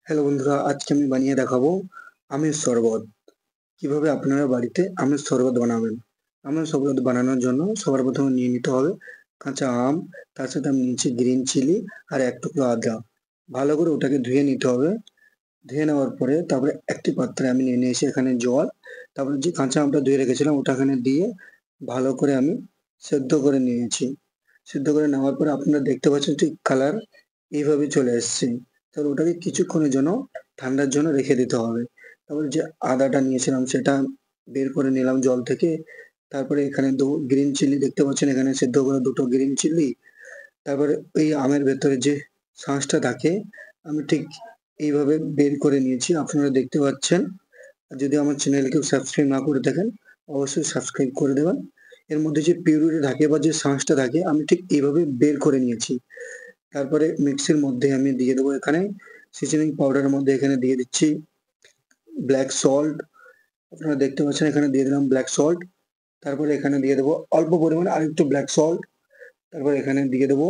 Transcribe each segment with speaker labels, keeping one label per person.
Speaker 1: Hello বন্ধুরা, আজকে আমি বানিয়ে দেখাবো আমের শরবত। কিভাবে আপনারা বাড়িতে আমের শরবত বানাবেন। আমের শরবত বানানোর জন্য সবার প্রথমে নিয়ে নিতে হবে কাঁচা আম, তার সাথে আমি নিয়েছি গ্রিন চিলি আর এক টুকরো আদা। ভালো করে ওটাকে ধুয়ে নিতে হবে। ধুয়ে নেওয়ার পরে তারপরে একটি পাত্রে আমি নিয়ে নিয়েছি এখানে জল। তারপরে যে কাঁচা আমটা ধুয়ে রেখেছিলাম ওটা এখানে দিয়ে ভালো করে আমি সেদ্ধ করে নিয়েছি। সিদ্ধ করে নেওয়ার পরে আপনারা দেখতে পাচ্ছেন ঠিক কালার এইভাবে চলে এসছে। তাহলে ওটাকে কিছুক্ষণের জন্য ঠান্ডার জন্য রেখে দিতে হবে। তারপরে যে আদাটা নিয়েছিলাম সেটা বের করে নিলাম জল থেকে। তারপরে এখানে গ্রিন চিলি দেখতে পাচ্ছেন, এখানে সেদ্ধ করা দুটো গ্রিন চিলি। তারপরে ওই আমের ভেতরে যে শাঁসটা থাকে আমি ঠিক এইভাবে বের করে নিয়েছি, আপনারা দেখতে পাচ্ছেন। আর যদি আমার চ্যানেলকে সাবস্ক্রাইব না করে থাকেন অবশ্যই সাবস্ক্রাইব করে দেবেন। এর মধ্যে যে পিউরিটি থাকে বা যে শাঁসটা থাকে আমি ঠিক এইভাবে বের করে নিয়েছি। তারপরে মিক্সির মধ্যে আমি দিয়ে দেবো এখানে সিজনিং পাউডারের মধ্যে এখানে দিয়ে দিচ্ছি ব্ল্যাক সল্ট। আপনারা দেখতে পাচ্ছেন এখানে দিয়ে দিলাম ব্ল্যাক সল্ট। তারপরে এখানে দিয়ে দেবো অল্প পরিমাণে আরেকটু ব্ল্যাক সল্ট। তারপরে এখানে দিয়ে দেবো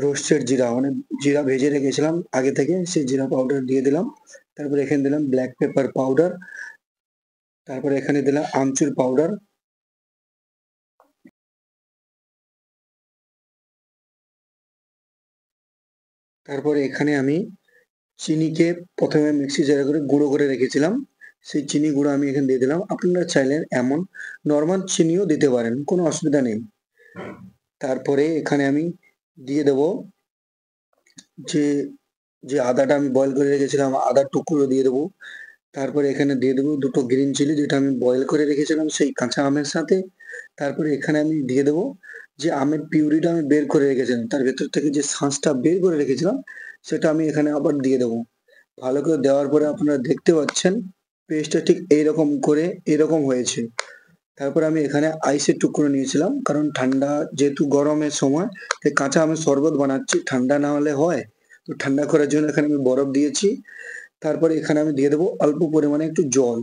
Speaker 1: রোস্টেড জিরা, মানে জিরা ভেজে রেখেছিলাম আগে থেকে, সেই জিরা পাউডার দিয়ে দিলাম। তারপরে এখানে দিলাম ব্ল্যাক পেপার পাউডার। তারপরে এখানে দিলাম আমচুর পাউডার। তারপরে এখানে আমি চিনিকে প্রথমে মিক্সি জারে করে গুঁড়ো করে রেখেছিলাম, সেই চিনি গুঁড়ো আমি এখানে দিয়ে দিলাম। আপনারা চাইলে এমন নর্মাল চিনিও দিতে পারেন, কোনো অসুবিধা নেই। তারপরে এখানে আমি দিয়ে দেব যে যে আদাটা আমি বয়েল করে রেখেছিলাম, আদার টুকরো দিয়ে দেবো। তারপরে এখানে দিয়ে দেবো দুটো গ্রিন চিলি যেটা আমি বয়েল করে রেখেছিলাম সেই কাঁচা আমের সাথে। তারপরে এখানে আমি দিয়ে দেবো যে আমের পিউরিটা আমি বের করে রেখেছিলাম, তার ভেতর থেকে যে শাঁসটা বের করে রেখেছিলাম সেটা আমি এখানে আবার দিয়ে দেবো। ভালো করে দেওয়ার পরে আপনারা দেখতে পাচ্ছেন পেস্টটা ঠিক এইরকম করে এরকম হয়েছে। তারপরে আমি এখানে আইসের টুকরো নিয়েছিলাম, কারণ ঠান্ডা যেহেতু গরমের সময় তাই কাঁচা আমের শরবত বানাচ্ছি, ঠান্ডা না হলে হয়, তো ঠান্ডা করার জন্য এখানে আমি বরফ দিয়েছি। তারপরে এখানে আমি দিয়ে দেবো অল্প পরিমাণে একটু জল,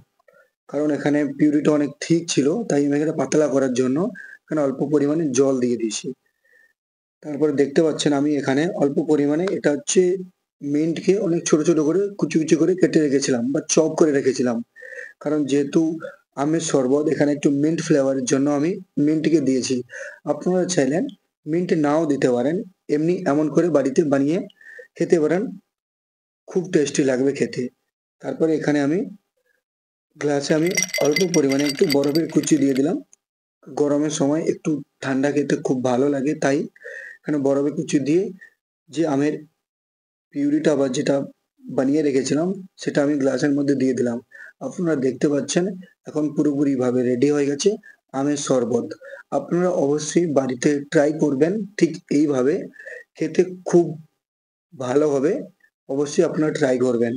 Speaker 1: কারণ এখানে পিউরিটা অনেক ঠিক ছিল তাই আমি এখানে পাতলা করার জন্য এখানে অল্প পরিমাণে জল দিয়ে দিয়েছি। তারপরে দেখতে পাচ্ছেন আমি এখানে অল্প পরিমাণে এটা হচ্ছে মিন্টকে অনেক ছোট ছোট করে কুচি কুচি করে কেটে রেখেছিলাম বা চপ করে রেখেছিলাম, কারণ যেহেতু আমের শরবত এখানে একটু মিন্ট ফ্লেভারের জন্য আমি মিন্টকে দিয়েছি। আপনারা চাইলেন মিন্ট নাও দিতে পারেন, এমনি এমন করে বাড়িতে বানিয়ে খেতে পারেন, খুব টেস্টি লাগবে খেতে। তারপরে এখানে আমি গ্লাসে আমি অল্প পরিমাণে একটু বরফের কুচি দিয়ে দিলাম। গরমের সময় একটু ঠান্ডা খেতে খুব ভালো লাগে তাই এখানে বরফের কুচি দিয়ে যে আমের পিউরিটা বা যেটা বানিয়ে রেখেছিলাম সেটা আমি গ্লাসের মধ্যে দিয়ে দিলাম। আপনারা দেখতে পাচ্ছেন এখন পুরোপুরি ভাবে রেডি হয়ে গেছে আমের শরবত। আপনারা অবশ্যই বাড়িতে ট্রাই করবেন ঠিক এইভাবে, খেতে খুব ভালো হবে। অবশ্যই আপনারা ট্রাই করবেন।